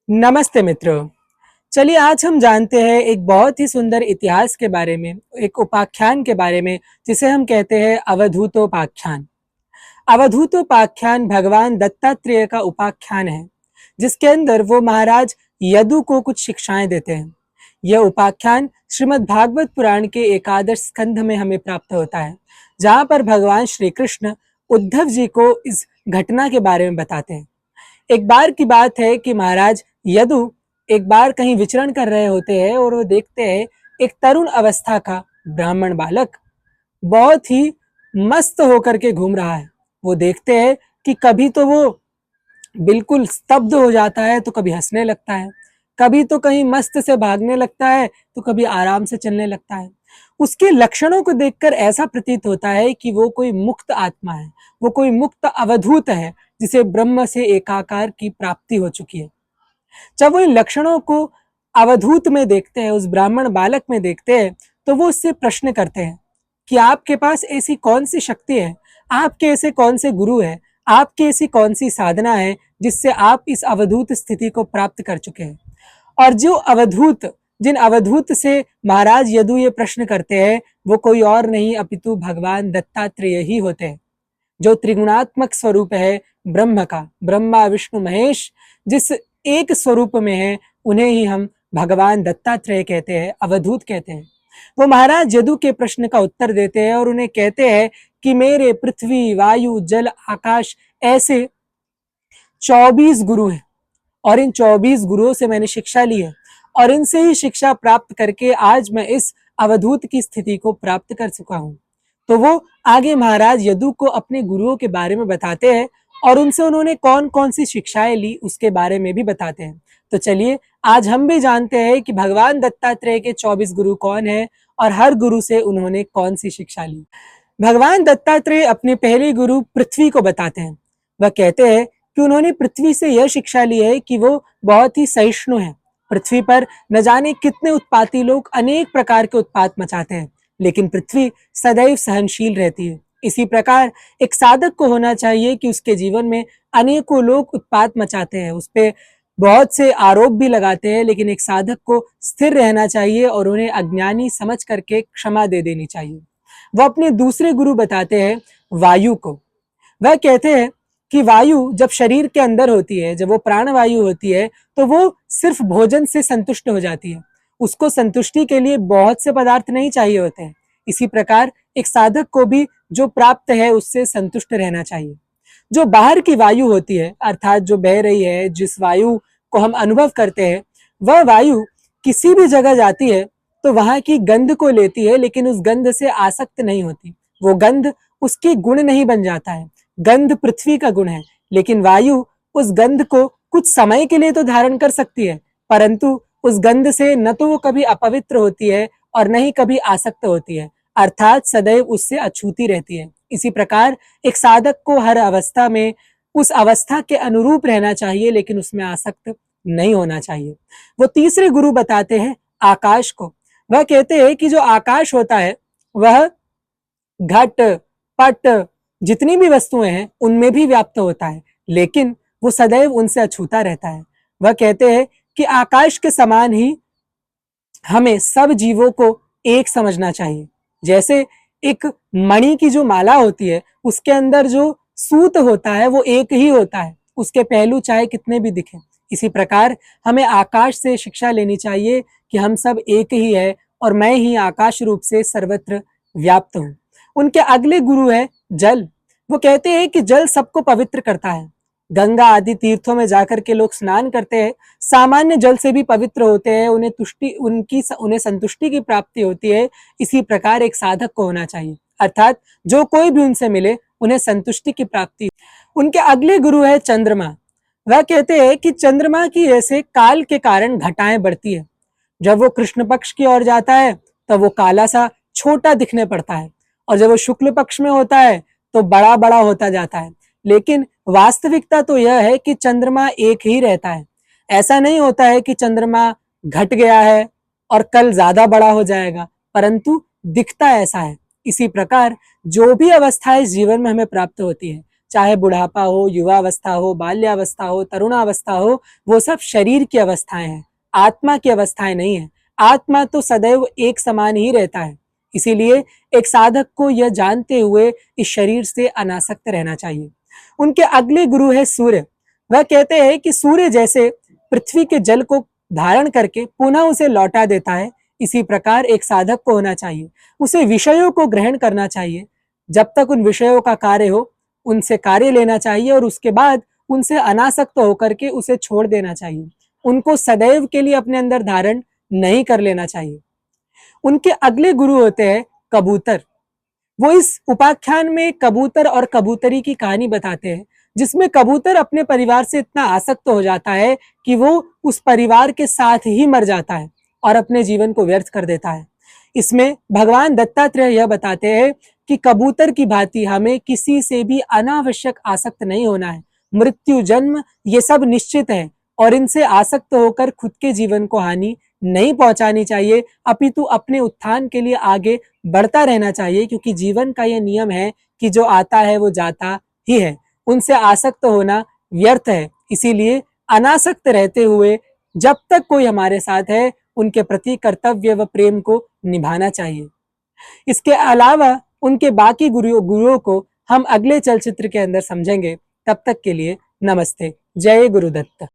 नमस्ते मित्रों। चलिए आज हम जानते हैं एक बहुत ही सुंदर इतिहास के बारे में, एक उपाख्यान के बारे में जिसे हम कहते हैं अवधूतोपाख्यान। अवधूतोपाख्यान भगवान दत्तात्रेय का उपाख्यान है जिसके अंदर वो महाराज यदु को कुछ शिक्षाएं देते हैं। यह उपाख्यान श्रीमद् भागवत पुराण के एकादश स्कंध में हमें प्राप्त होता है, जहाँ पर भगवान श्री कृष्ण उद्धव जी को इस घटना के बारे में बताते हैं। एक बार की बात है कि महाराज यदु एक बार कहीं विचरण कर रहे होते हैं और वो देखते हैं एक तरुण अवस्था का ब्राह्मण बालक बहुत ही मस्त होकर के घूम रहा है। वो देखते हैं कि कभी तो वो बिल्कुल स्तब्ध हो जाता है, तो कभी हंसने लगता है, कभी तो कहीं मस्त से भागने लगता है, तो कभी आराम से चलने लगता है। उसके लक्षणों को देखकर ऐसा प्रतीत होता है कि वो कोई मुक्त आत्मा है, वो कोई मुक्त अवधूत है जिसे ब्रह्म से एकाकार की प्राप्ति हो चुकी है। जब वो इन लक्षणों को अवधूत में देखते हैं, उस ब्राह्मण बालक में देखते हैं, तो वो उससे प्रश्न करते हैं कि आपके पास ऐसी कौन सी शक्ति है, आपके ऐसे कौन से गुरु है, आपकी ऐसी कौन सी साधना है जिससे आप इस अवधूत स्थिति को प्राप्त कर चुके हैं। और जिन अवधूत से महाराज यदु ये प्रश्न करते हैं, वो कोई और नहीं अपितु भगवान दत्तात्रेय ही होते हैं, जो त्रिगुणात्मक स्वरूप है ब्रह्म का। ब्रह्मा विष्णु महेश जिस एक स्वरूप में है, उन्हें ही हम भगवान दत्तात्रेय कहते हैं, अवधूत कहते हैं। वो महाराज यदु के प्रश्न का उत्तर देते हैं और उन्हें कहते हैं कि मेरे पृथ्वी वायु जल आकाश ऐसे 24 गुरु हैं, और इन 24 गुरुओं से मैंने शिक्षा ली है, और इनसे ही शिक्षा प्राप्त करके आज मैं इस अवधूत की स्थिति को प्राप्त कर चुका हूँ। तो वो आगे महाराज यदु को अपने गुरुओं के बारे में बताते हैं और उनसे उन्होंने कौन कौन सी शिक्षाएं ली उसके बारे में भी बताते हैं। तो चलिए आज हम भी जानते हैं कि भगवान दत्तात्रेय के 24 गुरु कौन है और हर गुरु से उन्होंने कौन सी शिक्षा ली। भगवान दत्तात्रेय अपने पहले गुरु पृथ्वी को बताते हैं। वह कहते हैं कि उन्होंने पृथ्वी से यह शिक्षा ली है कि वो बहुत ही सहिष्णु है। पृथ्वी पर न जाने कितने उत्पाती लोग अनेक प्रकार के उत्पात मचाते हैं, लेकिन पृथ्वी सदैव सहनशील रहती है। इसी प्रकार एक साधक को होना चाहिए कि उसके जीवन में अनेकों लोग उत्पात मचाते हैं, उस पर बहुत से आरोप भी लगाते हैं, लेकिन एक साधक को स्थिर रहना चाहिए और उन्हें अज्ञानी समझ करके क्षमा दे देनी चाहिए। वह अपने दूसरे गुरु बताते हैं वायु को। वह कहते हैं कि वायु जब शरीर के अंदर होती है, जब वो प्राणवायु होती है, तो वो सिर्फ भोजन से संतुष्ट हो जाती है। उसको संतुष्टि के लिए बहुत से पदार्थ नहीं चाहिए होते हैं। इसी प्रकार एक साधक को भी जो प्राप्त है उससे संतुष्ट रहना चाहिए। जो बाहर की वायु होती है, अर्थात जो बह रही है, जिस वायु को हम अनुभव करते हैं, वह वायु किसी भी जगह जाती है तो वहां की गंध को लेती है, लेकिन उस गंध से आसक्त नहीं होती। वो गंध उसकी गुण नहीं बन जाता है। गंध पृथ्वी का गुण है, लेकिन वायु उस गंध को कुछ समय के लिए तो धारण कर सकती है, परंतु उस गंध से न तो वो कभी अपवित्र होती है और न ही कभी आसक्त होती है, अर्थात सदैव उससे अछूती रहती है। इसी प्रकार एक साधक को हर अवस्था में उस अवस्था के अनुरूप रहना चाहिए, लेकिन उसमें आसक्त नहीं होना चाहिए। वो तीसरे गुरु बताते हैं आकाश को। वह कहते हैं कि जो आकाश होता है वह घट पट जितनी भी वस्तुएं हैं उनमें भी व्याप्त होता है, लेकिन वो सदैव उनसे अछूता रहता है। वह कहते हैं कि आकाश के समान ही हमें सब जीवों को एक समझना चाहिए। जैसे एक मणि की जो माला होती है, उसके अंदर जो सूत होता है वो एक ही होता है, उसके पहलू चाहे कितने भी दिखें। इसी प्रकार हमें आकाश से शिक्षा लेनी चाहिए कि हम सब एक ही है और मैं ही आकाश रूप से सर्वत्र व्याप्त हूँ। उनके अगले गुरु है जल। वो कहते हैं कि जल सबको पवित्र करता है। गंगा आदि तीर्थों में जाकर के लोग स्नान करते हैं, सामान्य जल से भी पवित्र होते हैं, उन्हें संतुष्टि की प्राप्ति होती है। इसी प्रकार एक साधक को होना चाहिए, अर्थात जो कोई भी उनसे मिले उन्हें संतुष्टि की प्राप्ति। उनके अगले गुरु है चंद्रमा। वह कहते हैं कि चंद्रमा की ऐसे काल के कारण घटाएं बढ़ती है। जब वो कृष्ण पक्ष की ओर जाता है तब वो काला सा छोटा दिखने पड़ता है, और जब वो शुक्ल पक्ष में होता है तो बड़ा बड़ा होता जाता है। लेकिन वास्तविकता तो यह है कि चंद्रमा एक ही रहता है। ऐसा नहीं होता है कि चंद्रमा घट गया है और कल ज्यादा बड़ा हो जाएगा, परंतु दिखता ऐसा है। इसी प्रकार जो भी अवस्थाएं जीवन में हमें प्राप्त होती है, चाहे बुढ़ापा हो, युवावस्था हो, बाल्यावस्था हो, तरुणावस्था हो, वो सब शरीर की अवस्थाएं हैं, आत्मा की अवस्थाएं नहीं है। आत्मा तो सदैव एक समान ही रहता है। इसीलिए एक साधक को यह जानते हुए इस शरीर से अनासक्त रहना चाहिए। उनके अगले गुरु है सूर्य। वह कहते हैं कि सूर्य जैसे पृथ्वी के जल को धारण करके पुनः उसे लौटा देता है, इसी प्रकार एक साधक को होना चाहिए। उसे विषयों को ग्रहण करना चाहिए, जब तक उन विषयों का कार्य हो उनसे कार्य लेना चाहिए और उसके बाद उनसे अनासक्त होकर के उसे छोड़ देना चाहिए। उनको सदैव के लिए अपने अंदर धारण नहीं कर लेना चाहिए। उनके अगले गुरु होते हैं कबूतर। वो इस उपाख्यान में कबूतर और कबूतरी की कहानी बताते हैं, जिसमें कबूतर अपने परिवार से इतना आसक्त हो जाता है कि वो उस परिवार के साथ ही मर जाता है और अपने जीवन को व्यर्थ कर देता है। इसमें भगवान दत्तात्रेय यह बताते हैं कि कबूतर की भांति हमें किसी से भी अनावश्यक आसक्त नहीं होना है। मृत्यु, जन्म ये सब निश्चित है और इनसे आसक्त होकर खुद के जीवन को हानि नहीं पहुंचानी चाहिए, अपितु अपने उत्थान के लिए आगे बढ़ता रहना चाहिए, क्योंकि जीवन का यह नियम है कि जो आता है वो जाता ही है। उनसे आसक्त होना व्यर्थ है। इसीलिए अनासक्त रहते हुए जब तक कोई हमारे साथ है उनके प्रति कर्तव्य व प्रेम को निभाना चाहिए। इसके अलावा उनके बाकी गुरुओं को हम अगले चलचित्र के अंदर समझेंगे। तब तक के लिए नमस्ते। जय गुरुदत्त।